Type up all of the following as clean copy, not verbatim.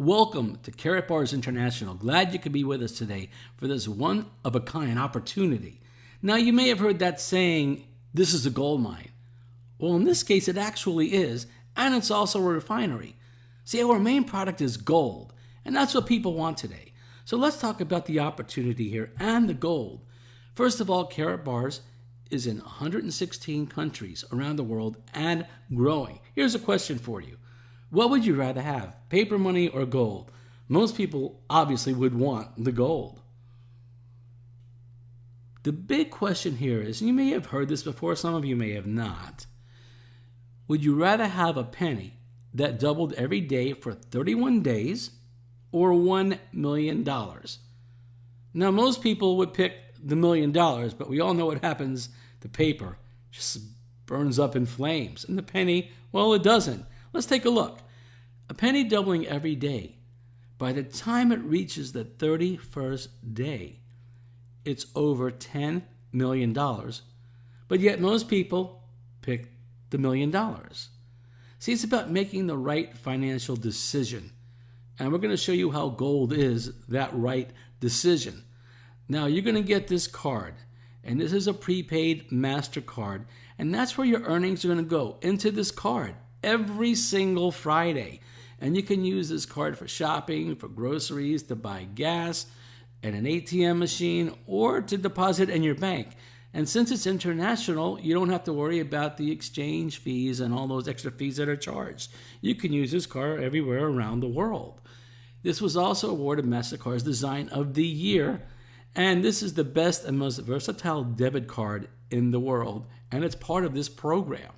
Welcome to Karatbars International. Glad you could be with us today for this one-of-a-kind opportunity. Now, you may have heard that saying, this is a gold mine. Well, in this case, it actually is, and it's also a refinery. See, our main product is gold, and that's what people want today. So let's talk about the opportunity here and the gold. First of all, Karatbars is in 116 countries around the world and growing. Here's a question for you. What would you rather have, paper money or gold? Most people obviously would want the gold. The big question here is, and you may have heard this before, some of you may have not, would you rather have a penny that doubled every day for 31 days or $1 million? Now, most people would pick the $1 million, but we all know what happens to paper. It just burns up in flames. And the penny, well, it doesn't. Let's take a look. A penny doubling every day. By the time it reaches the 31st day, it's over $10 million. But yet most people pick the $1 million. See, it's about making the right financial decision. And we're going to show you how gold is that right decision. Now, you're going to get this card. And this is a prepaid MasterCard. And that's where your earnings are going to go, into this card every single Friday. And you can use this card for shopping, for groceries, to buy gas, and an ATM machine, or to deposit in your bank. And since it's international, you don't have to worry about the exchange fees and all those extra fees that are charged. You can use this card everywhere around the world. This was also awarded MasterCard's Design of the Year. And this is the best and most versatile debit card in the world. And it's part of this program.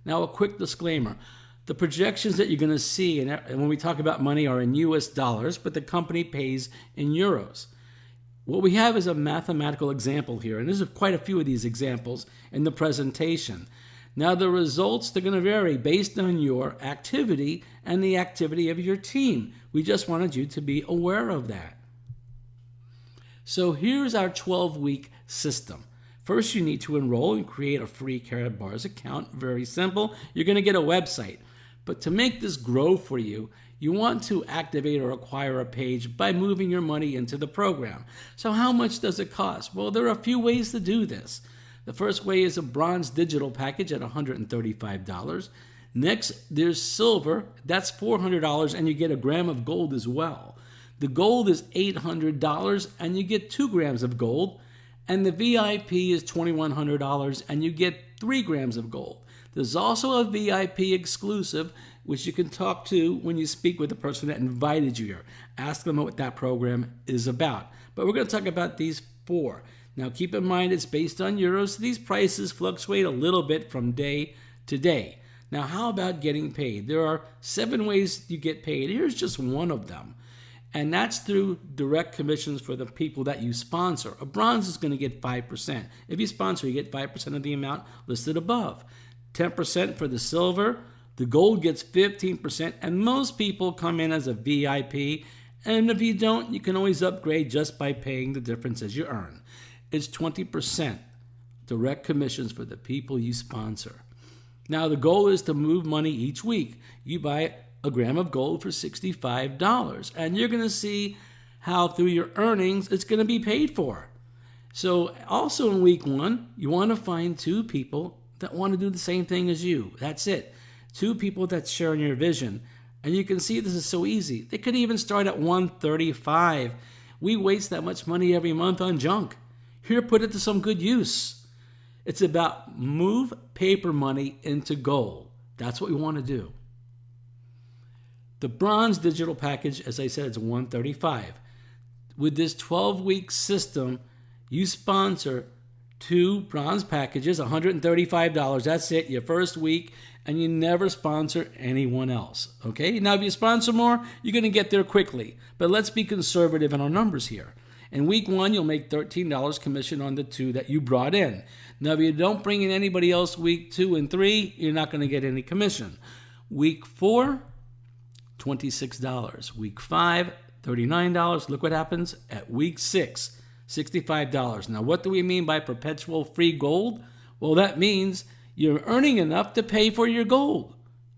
Now, a quick disclaimer. The projections that you're going to see and when we talk about money are in US dollars, but the company pays in euros. What we have is a mathematical example here, and there's quite a few of these examples in the presentation. Now, the results, they're going to vary based on your activity and the activity of your team. We just wanted you to be aware of that. So here's our 12-week system. First, you need to enroll and create a free Karatbars account. Very simple. You're going to get a website. But to make this grow for you, you want to activate or acquire a page by moving your money into the program. So how much does it cost? Well, there are a few ways to do this. The first way is a bronze digital package at $135. Next, there's silver. That's $400, and you get a gram of gold as well. The gold is $800, and you get 2 grams of gold. And the VIP is $2,100, and you get 3 grams of gold. There's also a VIP exclusive, which you can talk to when you speak with the person that invited you here. Ask them what that program is about. But we're going to talk about these 4. Now, keep in mind, it's based on euros. So these prices fluctuate a little bit from day to day. Now, how about getting paid? There are 7 ways you get paid. Here's just one of them. And that's through direct commissions for the people that you sponsor. A bronze is going to get 5%. If you sponsor, you get 5% of the amount listed above. 10% for the silver. The gold gets 15%. And most people come in as a VIP. And if you don't, you can always upgrade just by paying the difference as you earn. It's 20% direct commissions for the people you sponsor. Now, the goal is to move money each week. You buy a gram of gold for $65, and you're going to see how through your earnings it's going to be paid for. So also in week 1, you want to find 2 people that want to do the same thing as you. That's it. 2 people that share in your vision. And you can see this is so easy. They could even start at $135. We waste that much money every month on junk. Here, put it to some good use. It's about move paper money into gold. That's what we want to do. The bronze digital package, as I said, is $135. With this 12-week system, you sponsor 2 bronze packages, $135. That's it, your first week, and you never sponsor anyone else. Okay? Now, if you sponsor more, you're going to get there quickly. But let's be conservative in our numbers here. In week 1, you'll make $13 commission on the 2 that you brought in. Now, if you don't bring in anybody else week 2 and 3, you're not going to get any commission. Week 4, $26. Week 5, $39. Look what happens at week 6, $65. Now, what do we mean by perpetual free gold? Well, that means you're earning enough to pay for your gold.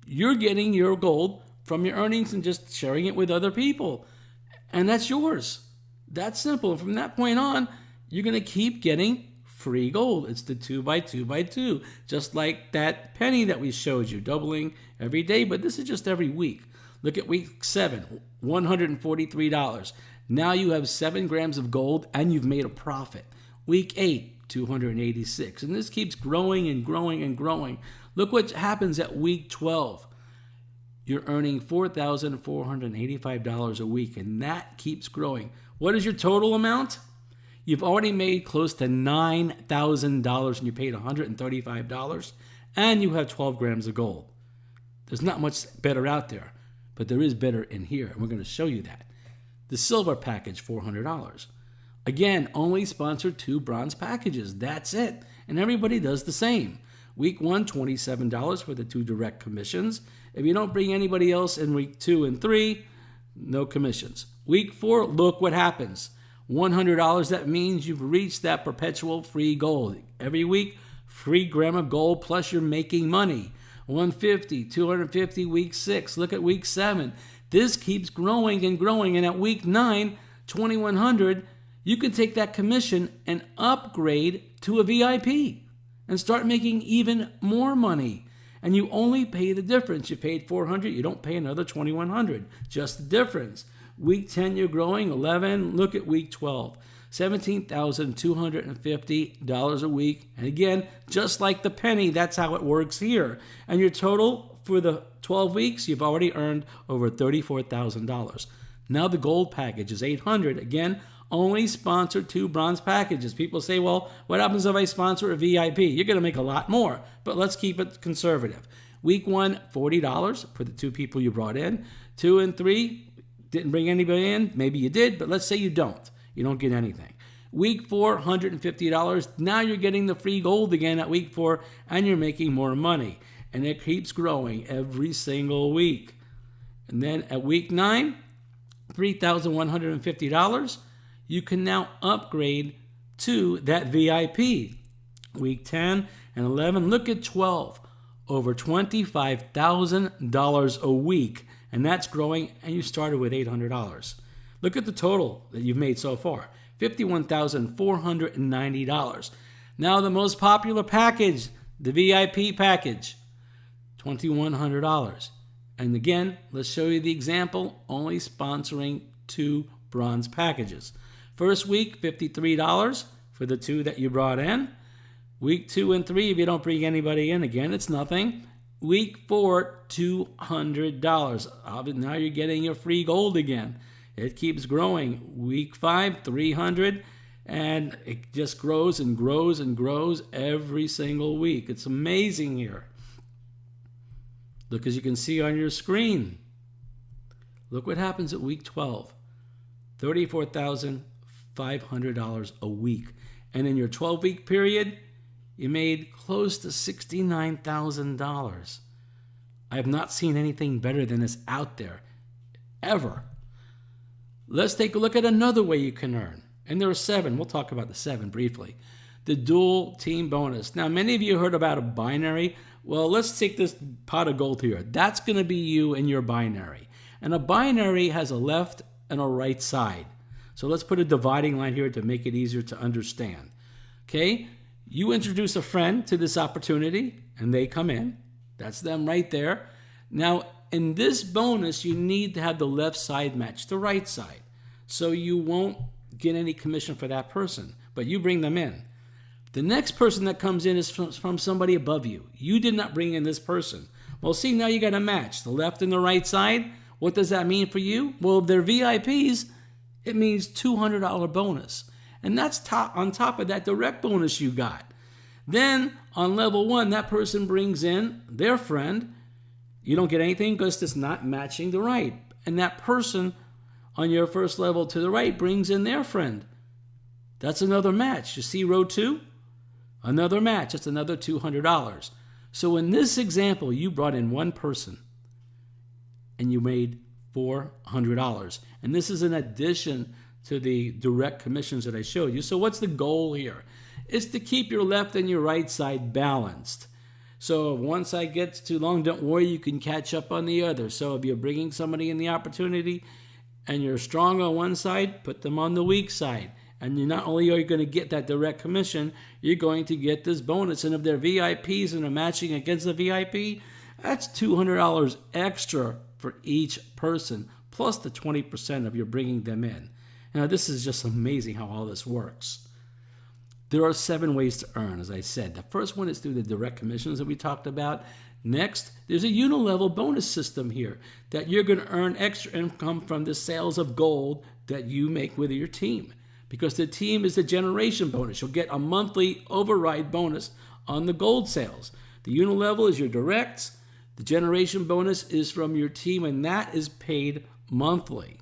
You're getting your gold from your earnings and just sharing it with other people. And that's yours. That's simple. And from that point on, you're going to keep getting free gold. It's the 2x2x2, just like that penny that we showed you, doubling every day, but this is just every week. Look at week 7, $143. Now you have 7 grams of gold and you've made a profit. Week 8, 286. And this keeps growing and growing and growing. Look what happens at week 12. You're earning $4,485 a week, and that keeps growing. What is your total amount? You've already made close to $9,000 and you paid $135, and you have 12 grams of gold. There's not much better out there, but there is better in here, and we're going to show you that. The silver package, $400. Again, only sponsor 2 bronze packages. That's it. And everybody does the same. Week 1, $27 for the 2 direct commissions. If you don't bring anybody else in week 2 and 3, no commissions. Week 4, look what happens. $100, that means you've reached that perpetual free gold. Every week, free gram of gold, plus you're making money. $150, $250, week 6. Look at week 7. This keeps growing and growing. And at week 9, $2,100, you can take that commission and upgrade to a VIP and start making even more money. And you only pay the difference. You paid $400, you don't pay another $2,100, just the difference. Week 10, you're growing. 11, look at week 12, $17,250 a week. And again, just like the penny, that's how it works here. And your total for the 12 weeks, you've already earned over $34,000. Now the gold package is $800. Again, only sponsor 2 bronze packages. People say, well, what happens if I sponsor a VIP? You're going to make a lot more, but let's keep it conservative. Week 1, $40 for the 2 people you brought in. 2 and 3, didn't bring anybody in. Maybe you did, but let's say you don't. You don't get anything. Week 4, $150. Now you're getting the free gold again at week 4, and you're making more money. And it keeps growing every single week. And then at week 9, $3,150. You can now upgrade to that VIP. Week 10 and 11, look at 12, over $25,000 a week, and that's growing, and you started with $800. Look at the total that you've made so far, $51,490. Now the most popular package, the VIP package, $2,100. And again, let's show you the example, only sponsoring 2 bronze packages. First week, $53 for the 2 that you brought in. Week 2 and 3, if you don't bring anybody in, again, it's nothing. Week 4, $200. Now you're getting your free gold again. It keeps growing. Week 5, $300. And it just grows and grows and grows every single week. It's amazing here. Look, as you can see on your screen. Look what happens at week 12. $34,500 a week. And in your 12-week period, you made close to $69,000. I have not seen anything better than this out there, ever. Let's take a look at another way you can earn. And there are 7. We'll talk about the 7 briefly. The dual team bonus. Now, many of you heard about a binary. Well, let's take this pot of gold here. That's going to be you and your binary. And a binary has a left and a right side. So let's put a dividing line here to make it easier to understand. Okay, you introduce a friend to this opportunity and they come in. That's them right there. Now, in this bonus, you need to have the left side match the right side. So you won't get any commission for that person, but you bring them in. The next person that comes in is from somebody above you. You did not bring in this person. Well, see, now you got a match, the left and the right side. What does that mean for you? Well, they're VIPs. It means $200 bonus. And that's on top of that direct bonus you got. Then on level 1, that person brings in their friend. You don't get anything because it's not matching the right. And that person on your first level to the right brings in their friend. That's another match. You see row 2? Another match. That's another $200. So in this example, you brought in one person and you made $400. And this is in addition to the direct commissions that I showed you. So what's the goal here? It's to keep your left and your right side balanced. So if one side gets too long, don't worry, you can catch up on the other. So if you're bringing somebody in the opportunity and you're strong on one side, put them on the weak side. And you not only are you going to get that direct commission, you're going to get this bonus. And if they're VIPs and are matching against the VIP, that's $200 extra for each person, plus the 20% of your bringing them in. Now, this is just amazing how all this works. There are 7 ways to earn, as I said. The first one is through the direct commissions that we talked about. Next, there's a unilevel bonus system here that you're going to earn extra income from the sales of gold that you make with your team. Because the team is the generation bonus. You'll get a monthly override bonus on the gold sales. The unilevel is your directs. The generation bonus is from your team, and that is paid monthly.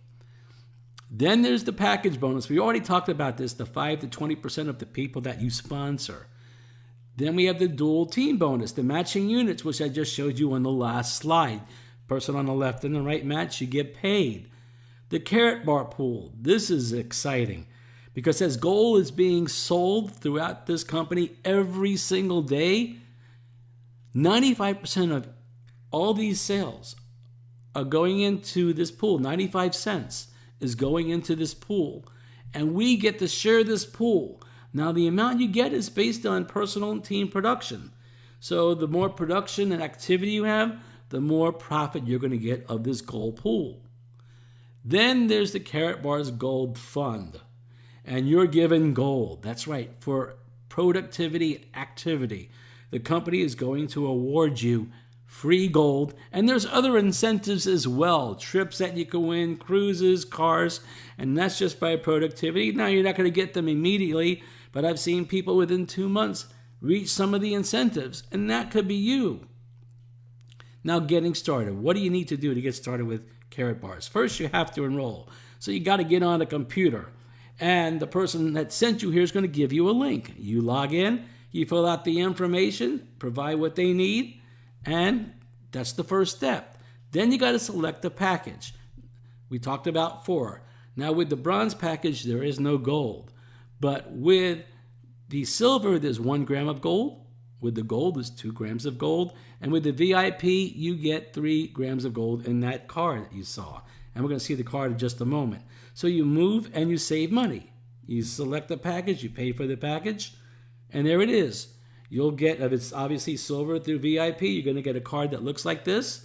Then there's the package bonus. We already talked about this, the 5 to 20% of the people that you sponsor. Then we have the dual team bonus, the matching units, which I just showed you on the last slide. Person on the left and the right match, you get paid. The Karatbar pool, this is exciting because as gold is being sold throughout this company every single day, 95% of all these sales are going into this pool. 95 cents is going into this pool, and we get to share this pool. Now, the amount you get is based on personal and team production. So the more production and activity you have, the more profit you're going to get of this gold pool. Then there's the Karatbars Gold Fund, and you're given gold. That's right, for productivity and activity. The company is going to award you free gold, and there's other incentives as well. Trips that you can win, cruises, cars, and that's just by productivity. Now, you're not going to get them immediately, but I've seen people within 2 months reach some of the incentives, and that could be you. Now, getting started. What do you need to do to get started with Karatbars? First, you have to enroll. So you got to get on a computer, and the person that sent you here is going to give you a link. You log in, you fill out the information, provide what they need, and that's the first step. Then you got to select the package. We talked about 4. Now with the bronze package, there is no gold. But with the silver, there's 1 gram of gold. With the gold, there's 2 grams of gold. And with the VIP, you get 3 grams of gold in that card that you saw. And we're going to see the card in just a moment. So you move and you save money. You select the package, you pay for the package, and there it is. You'll get, if it's obviously silver through VIP, you're going to get a card that looks like this,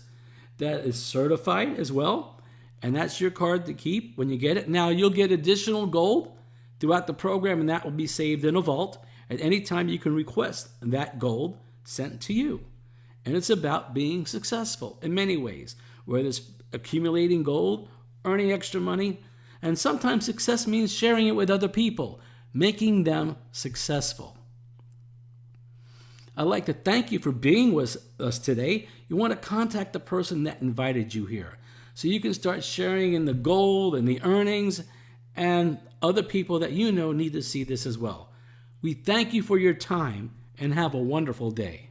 that is certified as well, and that's your card to keep when you get it. Now, you'll get additional gold throughout the program, and that will be saved in a vault. At any time, you can request that gold sent to you. And it's about being successful in many ways, whether it's accumulating gold, earning extra money, and sometimes success means sharing it with other people, making them successful. I'd like to thank you for being with us today. You want to contact the person that invited you here so you can start sharing in the gold and the earnings, and other people that you know need to see this as well. We thank you for your time and have a wonderful day.